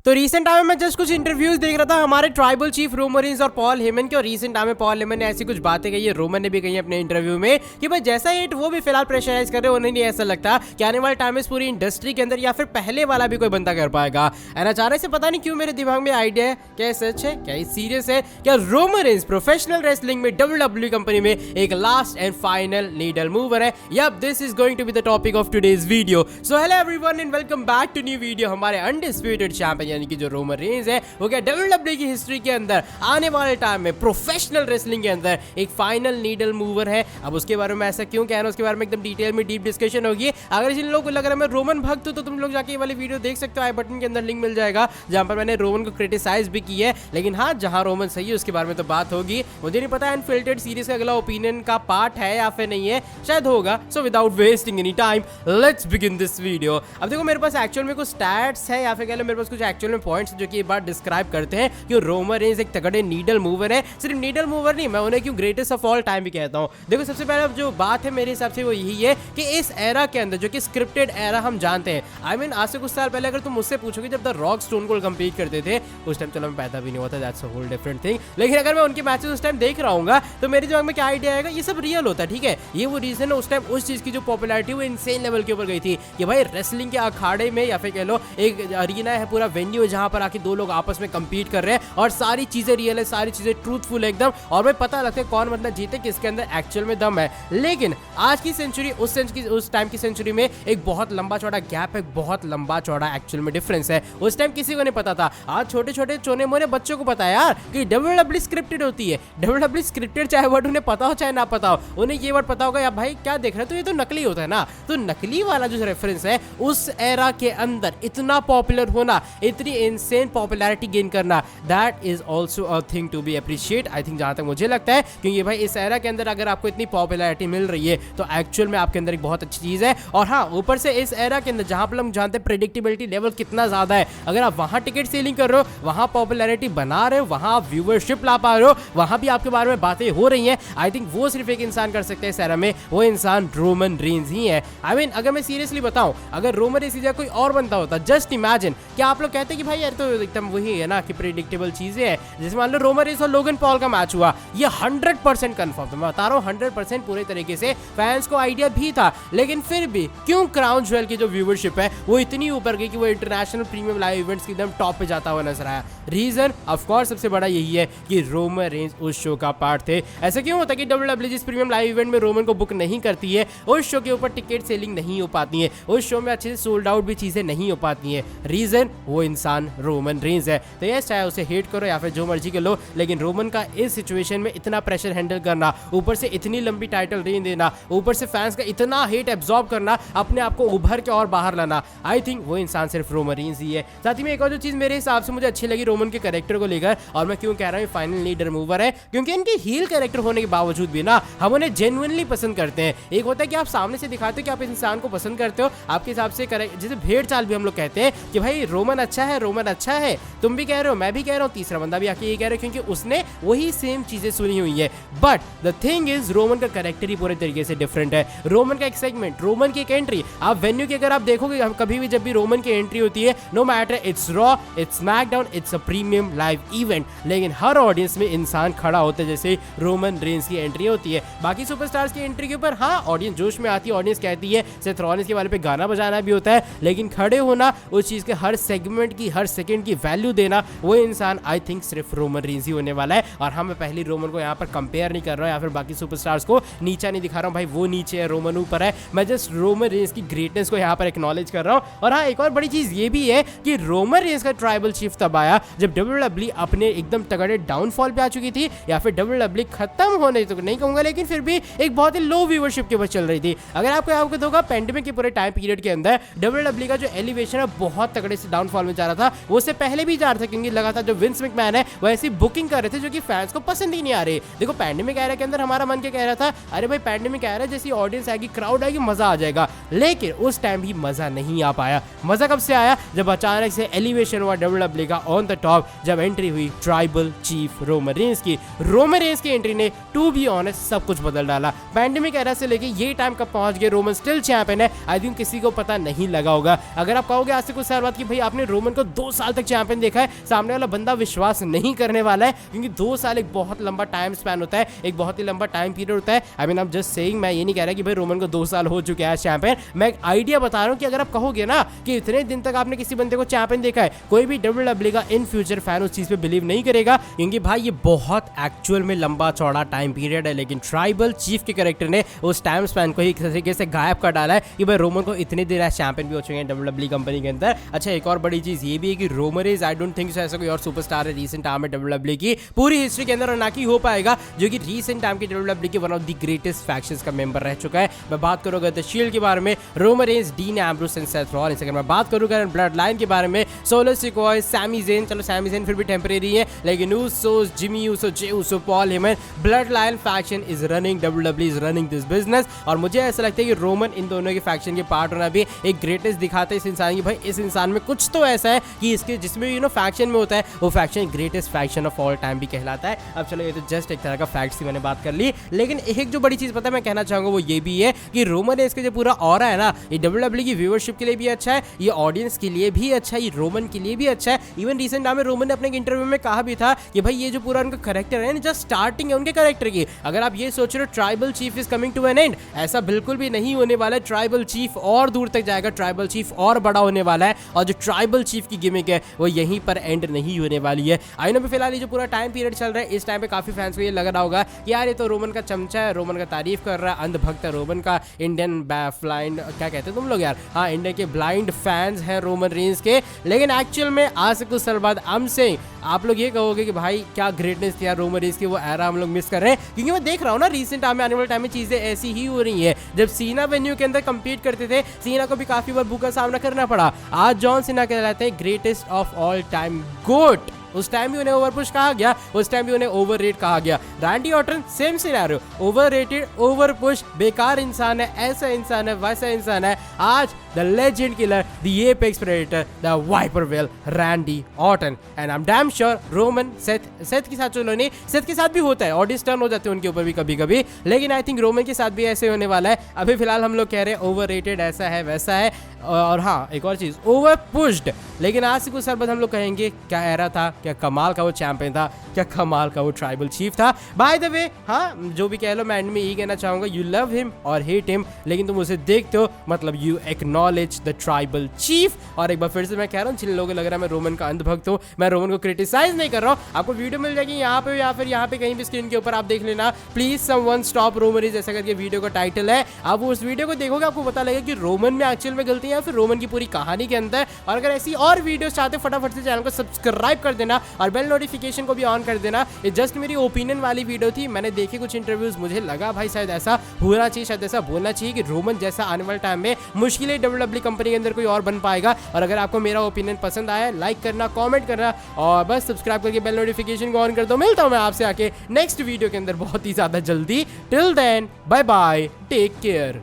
तो recent time में मैं जस्ट कुछ इंटरव्यूज देख रहा था हमारे ट्राइबल चीफ रोमन रेंस और पॉल हेमन के। और रीसेंट टाइम में पॉल हेमन ने ऐसी कुछ बातें कही है, रोमन ने भी कही अपने इंटरव्यू में कि भाई जैसा हिट वो भी फिलहाल प्रेशराइज कर रहे हैं, उन्हें नहीं ऐसा लगता कि आने वाले टाइम में इस पूरी इंडस्ट्री के अंदर या फिर पहले वाला भी कोई बंदा कर पाएगा। एंड अचानक से पता नहीं क्यों मेरे दिमाग में आइडिया है, क्या ये सच है, क्या ये सीरियस है, क्या रोमन रेंस प्रोफेशनल रेसलिंग में WWE कंपनी में एक last and final needle mover है। Yup, this is going to be the topic of today's video. So hello everyone and welcome back to new video. हमारे undisputed champion यानी कि जो Roman Reigns है वो क्या WWE की हिस्ट्री के अंदर आने वाले टाइम में प्रोफेशनल रेसलिंग के अंदर एक फाइनल नीडल मूवर है। अब उसके बारे में ऐसा क्यों कह रहा हूं, उसके बारे में एकदम डिटेल में डीप डिस्कशन होगी। अगर जिन लोगों को लग रहा है मैं रोमन भक्त हूं तो तुम लोग जाके ये वाली वीडियो देख सकते हो, आई बटन के अंदर लिंक मिल जाएगा जहां पर मैंने रोमन को क्रिटिसाइज भी की है। लेकिन हाँ, जहां रोमन सही है उसके बारे में तो बात होगी। मुझे नहीं पता अनफिल्टर्ड सीरीज का अगला ओपिनियन का पार्ट है या फिर नहीं है, शायद होगा। So without wasting any time let's begin this video. अब देखो मेरे पास एक्चुअल में कुछ स्टैट्स है या फिर कह लो मेरे पास कुछ एक्चुअल में पॉइंट्स जो कि एक बार डिस्क्राइब करते हैं कि रोमन रेंस एक तगड़े नीडल मूवर है। सिर्फ नीडल मूवर नहीं, मैं उन्हें क्यों ग्रेटेस्ट ऑफ ऑल टाइम भी कहता हूं। देखो सबसे पहले जो बात है मेरे हिसाब से वो यही है कि इस एरा के अंदर जो कि स्क्रिप्टेड एरा हम जानते हैं, आई मीन आज से कुछ साल पहले अगर तुम मुझसे पूछोगे जब the rock stone cold compete करते थे, उस टाइम चलो मैं पैदा भी नहीं हुआ था, that's a whole different thing. लेकिन अगर मैं उनके मैचेस उस टाइम देख रहा हूँ तो मेरे दिमाग में क्या आइडिया आएगा, ये सब रियल होता है, ठीक है। ये वो रीजन है उस टाइम उस चीज की जो पॉपुलैरिटी वो इनसेन लेवल के ऊपर गई थी कि भाई रेसलिंग के अखाड़े में या फिर कह लो एक अरीना है, पूरा वेन्यू है जहां पर आके दो लोग आपस में कंपीट कर रहे हैं और सारी चीजें रियल है, सारी चीजें ट्रूथफुल है एकदम, और भाई पता लगता है कौन बंदा जीते, किसके अंदर एक्चुअल में दम है। लेकिन आज की सेंचुरी उस टाइम की सेंचुरी में एक बहुत लंबा चौड़ा गैप है, बहुत लंबा चौड़ा एक्चुअल में डिफरेंस है। उस टाइम किसी को नहीं पता था, आज छोटे छोटे चोने मोने बच्चों को पता है यार कि WWE स्क्रिप्टेड होती है। WWE स्क्रिप्टेड चाहे वर्ड उन्हें पता हो चाहे ना पता हो, उन्हें ये वर्ड पता होगा यार भाई क्या देख रहे हो, तो ये तो नकली होता है ना। तो नकली वाला जो रेफरेंस है उस एरा के अंदर इतना पॉपुलर होना, इतनी इनसेन पॉपुलैरिटी गेन करना, that is also a thing to be appreciate, I think, जहां तक मुझे लगता है। क्योंकि भाई इस एरा के अंदर अगर आपको इतनी पॉपुलैरिटी मिल रही है तो एक्चुअल में आपके अंदर एक बहुत अच्छी चीज है। और हाँ, ऊपर से इस एरा के अंदर जहां पर हम जानते हैं प्रेडिक्टेबिलिटी लेवल कितना ज्यादा है, अगर आप वहां टिकट सेलिंग कर रहे हो, वहां पॉपुलैरिटी बना रहे हो, वहां आप व्यूअरशिप ला पा रहे हो, वहां भी आपके बारे में बातें हो रही हैं, आई थिंक वो सिर्फ एक इंसान कर सकते हैं इस एरा में, वो इंसान रोमन रेंस ही है। आई मीन अगर मैं सीरियसली बताऊं, अगर रोमन रेंस या कोई और बनता होता, जस्ट इमेजिन, क्या आप लोग कहते हैं कि भाई यार तो एकदम वही है ना कि प्रेडिक्टेबल चीजें हैं। जैसे मान लो रोमन रेंस और लोगन पॉल का मैच हुआ, ये 100% कंफर्म था, मैं बता रहा हूं 100% पूरे तरीके से फैंस को आइडिया भी था। लेकिन फिर भी क्यों क्राउन ज्वेल की जो व्यूअरशिप है वो इतनी ऊपर गई कि वो इंटरनेशनल प्रीमियम लाइव इवेंट्स की एकदम टॉप पे जाता हुआ नजर आया। रीजन ऑफ कोर्स सबसे बड़ा यही है कि रोमन रेंस उस शो का पार्ट थे। ऐसा क्यों होता है कि WWE जिस प्रीमियम लाइव इवेंट में रोमन को बुक नहीं करती है, उस शो के ऊपर टिकट सेलिंग नहीं हो पाती है, उस शो में अच्छे से सोल्ड आउट भी चीजें नहीं हो पाती है। रीजन वो इंसान रोमन रेंस है। तो यस, चाहे उसे हेट करो या फिर जो मर्जी कर लो, लेकिन रोमन का इस सिचुएशन में इतना प्रेशर हैंडल करना, ऊपर से इतनी लंबी टाइटल रेंज देना, ऊपर से फैंस का इतना हेट एब्जॉर्ब करना, अपने आप को उभर के और बाहर लाना, आई थिंक वो इंसान सिर्फ रोमन रेंस ही है। साथ ही में एक और जो चीज मेरे हिसाब से मुझे अच्छी लगी रोमन के कैरेक्टर को लेकर, और मैं क्यों कह रहा हूँ फाइनल लीडर मूवर है, क्योंकि इनकी हील कैरेक्टर होने के बावजूद भी ना हम उन्हें जेन्युइनली पसंद करते हैं। एक होता है कि आप सामने से दिखाते हो कि आप इस इंसान को पसंद करते हो, आपके हिसाब से जैसे भेड़ चाल भी हम लोग कहते हैं कि भाई रोमन अच्छा है, रोमन अच्छा है, तुम भी कह रहे हो, मैं भी कह रहा हूँ, तीसरा बंदा भी आके ये कह रहा है, क्योंकि उसने वही सेम चीजें सुनी हुई है। But the thing is Roman का कैरेक्टर ही पूरे तरीके से डिफरेंट है। रोमन का एक सेगमेंट, रोमन की एक एंट्री, आप वेन्यू की अगर आप देखोगे कभी भी जब भी रोमन की एंट्री होती है, no matter it's Raw, it's SmackDown, it's a premium live event, लेकिन हर ऑडियंस में इंसान खड़ा होता है जैसे रोमन रेंस की एंट्री होती है। बाकी सुपरस्टार्स की एंट्री के ऊपर हाँ ऑडियंस जोश में आती है, ऑडियंस कहती है, सेथ रॉलिंस के बारे पे गाना बजाना भी होता है, लेकिन खड़े होना, उस चीज के हर सेगमेंट की हर सेकंड की वैल्यू देना, वो इंसान आई थिंक सिर्फ रोमन रेंस ही होने वाला है। और हाँ, मैं पहली रोमन को यहाँ पर कंपेयर नहीं कर रहा हूँ या फिर बाकी सुपरस्टार्स को नीचा नहीं दिखा रहा हूँ, भाई वो नीचे है, रोमन ऊपर है, मैं जस्ट रोमन रेंस की ग्रेटनेस को यहाँ पर एक्नॉलेज कर रहा हूँ। और हाँ, एक और बड़ी चीज ये भी है कि रोमन रेंस का ट्राइबल चीफ तब आया जब WWE अपने एकदम तगड़े डाउनफॉल पे आ चुकी थी, या फिर WWE खत्म होने तो नहीं कहूंगा, लेकिन फिर भी एक बहुत ही लो व्यूअरशिप के ऊपर चल रही थी। अगर आपको देखा पेंडेमिक के पूरे टाइम पीरियड के अंदर WWE का जो एलिवेशन है बहुत तगड़े से डाउनफॉल में जा रहा था, वो उससे पहले भी जा रहा था, क्योंकि लगातार जो विंस मैकमैन है वो ऐसी बुकिंग कर रहे थे जो कि फैंस को पसंद ही नहीं आ रही। देखो पैंडेमिक एरा के अंदर हमारा मन क्या कह रहा था, अरे भाई पैंडेमिक एरा जैसी ऑडियंस आएगी, क्राउड आएगी, मजा आ जाएगा, लेकिन उस टाइम भी मजा नहीं आ पाया। मजा कब से आया, जब अचानक से एलिवेशन हुआ WWE का ऑन द टॉप, जब एंट्री हुई ट्राइबल चीफ रोमन रेंस की। रोमन रेंस की एंट्री ने टू बी ऑनेस्ट सब कुछ बदल डाला। पैंडेमिक एरा से लेके ये टाइम कब पहुंच गए, रोमन स्टिल चैंपियन है, आई थिंक किसी को पता नहीं लगा होगा। अगर आप कहोगे आज से कुछ साल बाद कि भाई आपने रोमन रोमन को 2 साल तक चैंपियन देखा है, सामने वाला बंदा विश्वास नहीं करने वाला है, क्योंकि 2 साल एक बहुत लंबा टाइम स्पैन होता है, एक बहुत ही लंबा टाइम पीरियड होता है। आई मीन आप जस्ट सेइंग, मैं ये नहीं कह रहा कि भाई रोमन को 2 साल हो चुके हैं चैंपियन, मैं एक आइडिया बता रहा हूँ कि अगर आप कहोगे ना कि इतने दिन तक आपने किसी बंदे को चैंपियन देखा है, कोई भी WWE का इन फ्यूचर फैन उस चीज पे बिलीव नहीं करेगा, क्योंकि भाई ये बहुत एक्चुअल में लंबा चौड़ा टाइम पीरियड है। लेकिन ट्राइबल चीफ के कैरेक्टर ने उस टाइम स्पैन को ही तरीके से गायब कर डाला है कि भाई रोमन को इतने देर चैंपियन भी हो चुके हैं WWE कंपनी के अंदर। अच्छा, एक और बड़ी चीज ये भी है कि Roman range I don't think so ऐसा कोई और सुपरस्टार है रीसेंट टाइम में WWE की पूरी हिस्ट्री के अंदर, और ना कि हो पाएगा, जो कि रीसेंट टाइम की WWE के one of the greatest factions का मेंबर रह चुका है। मैं बात करूंगा द शील्ड के बारे में, Roman Reigns, Dean Ambrose and Seth Rollins. अगर मैं बात करूंगा ब्लड लाइन के बारे में, सोलो सिकोय, सैमी ज़ेन, चलो सैमी ज़ेन फिर भी टेंपरेरी है, लेकिन Usos, Jimmy Uso, Jey Uso, Paul Heyman, Bloodline faction is running, WWE is running this business. और मुझे ऐसा लगता है कि रोमन इन दोनों के फैक्शन के पार्ट होना भी एक ग्रेटेस्ट दिखाता है इस इंसान की, भाई इस इंसान में कुछ तो ऐसा है कि इसके जिसमें फैक्शन में होता है वो faction greatest faction of all time भी कहलाता है। अब चलो ये तो जस्ट एक तरह का फैक्ट्स की मैंने बात कर ली, लेकिन एक जो बड़ी चीज पता है मैं कहना चाहूंगा वो ये भी है कि रोमन रेंज का जो पूरा ऑरा है ना, ये WWE की व्यूअरशिप के लिए भी अच्छा है, ये ऑडियंस के लिए भी अच्छा है, ये रोमन के लिए भी अच्छा है। इवन रिसेंट टाइम में रोमन ने अपने इंटरव्यू में कहा भी था कि भाई ये जो पूरा उनका कैरेक्टर है, जस्ट स्टार्टिंग है उनके कैरेक्टर की। अगर आप ये सोच रहे हो tribal chief is coming to an end, ऐसा बिल्कुल भी नहीं होने वाला है। ट्राइबल चीफ और दूर तक जाएगा, ट्राइबल चीफ और बड़ा होने वाला है, और जो ट्राइबल चीफ की गिमिक है वो यहीं पर एंड नहीं होने वाली है। आई नो भी फिलहाल ये जो पूरा टाइम पीरियड चल रहा है, इस टाइम पे काफी फैंस को ये लग रहा होगा कि यार ये तो रोमन का चमचा है, रोमन का तारीफ कर रहा है, अंधभक्त है रोमन का, इंडियन ब्लाइंड क्या कहते हैं तुम लोग यार, हाँ इंडिया के ब्लाइंड फैंस हैं रोमन रेंज के। लेकिन एक्चुअल में आज से कुछ साल बाद हम से आप लोग ये कहोगे कि भाई क्या ग्रेटनेस थी यार रोमन रेंज की, वो एरा हम लोग मिस कर रहे हैं। क्योंकि मैं देख रहा हूँ ना रिसेंट टाइम में, आने वाले टाइम में चीजें ऐसी ही हो रही है। जब सीना वेन्यू के अंदर कंपीट करते थे, सीना को भी काफी बार बुक का सामना करना पड़ा। आज जॉन सीना कहलाते हैं greatest of all time GOAT. उस टाइम भी उन्हें ओवर पुश कहा गया, उस टाइम भी उन्हें ओवर रेट कहा गया। Randy Orton same scenario, over rated, over push, बेकार इंसान है, ऐसा इंसान है, वैसा इंसान है। आज the legend killer, the apex predator, the viper well, Randy Orton. And I am damn sure Roman Seth के साथ चलो नहीं, सेथ के साथ भी होता है, ऑडियंस टर्न हो जाते हैं उनके ऊपर भी कभी कभी, लेकिन आई थिंक रोमन के साथ भी ऐसे होने वाला है। अभी फिलहाल हम लोग कह रहे हैं ओवर रेटेड, ऐसा है वैसा है, और हाँ एक और चीज ओवर पुश्ड। लेकिन आज से कुछ साल बाद हम लोग कहेंगे क्या एरा था, क्या कमाल का वो चैंपियन था, क्या कमाल का वो ट्राइबल चीफ था। बाय द वे हाँ जो भी कह लो, मैं एंड में यही कहना चाहूंगा, यू लव हिम और हेट हिम, लेकिन तुम उसे देखते हो, मतलब you acknowledge the tribal chief. और एक बार फिर से मैं कह रहा हूँ, जिन लोगों को लग रहा है मैं रोमन का अंधभक्त हूँ, मैं रोमन को क्रिटिसाइज नहीं कर रहा हूँ। आपको वीडियो मिल जाएगी यहाँ पे या फिर यहाँ पे कहीं भी स्क्रीन के ऊपर, आप देख लेना, please someone stop Roman is, ऐसा करके वीडियो का टाइटल है। आप उस वीडियो को देखोगे, आपको पता लगेगा कि रोमन में एक्चुअल में गलती है या फिर रोमन की पूरी कहानी के अंदर। और अगर ऐसी और वीडियोस चाहते हो, फटाफट से चैनल को सब्सक्राइब कर देना और बेल नोटिफिकेशन को भी ऑन कर देना। ये जस्ट मेरी ओपिनियन वाली वीडियो थी, मैंने देखे कुछ इंटरव्यूज, मुझे लगा भाई शायद ऐसा होना चाहिए, शायद ऐसा बोलना चाहिए कि रोमन जैसा आने वाले टाइम में मुश्किल है WWE कंपनी के अंदर कोई और बन पाएगा। और अगर आपको मेरा ओपिनियन पसंद आया, लाइक करना, कमेंट करना और बस सब्सक्राइब करके बेल नोटिफिकेशन को ऑन कर दो। मिलता हूं मैं आपसे आके नेक्स्ट वीडियो के अंदर बहुत ही ज्यादा जल्दी। Till then bye bye, take care.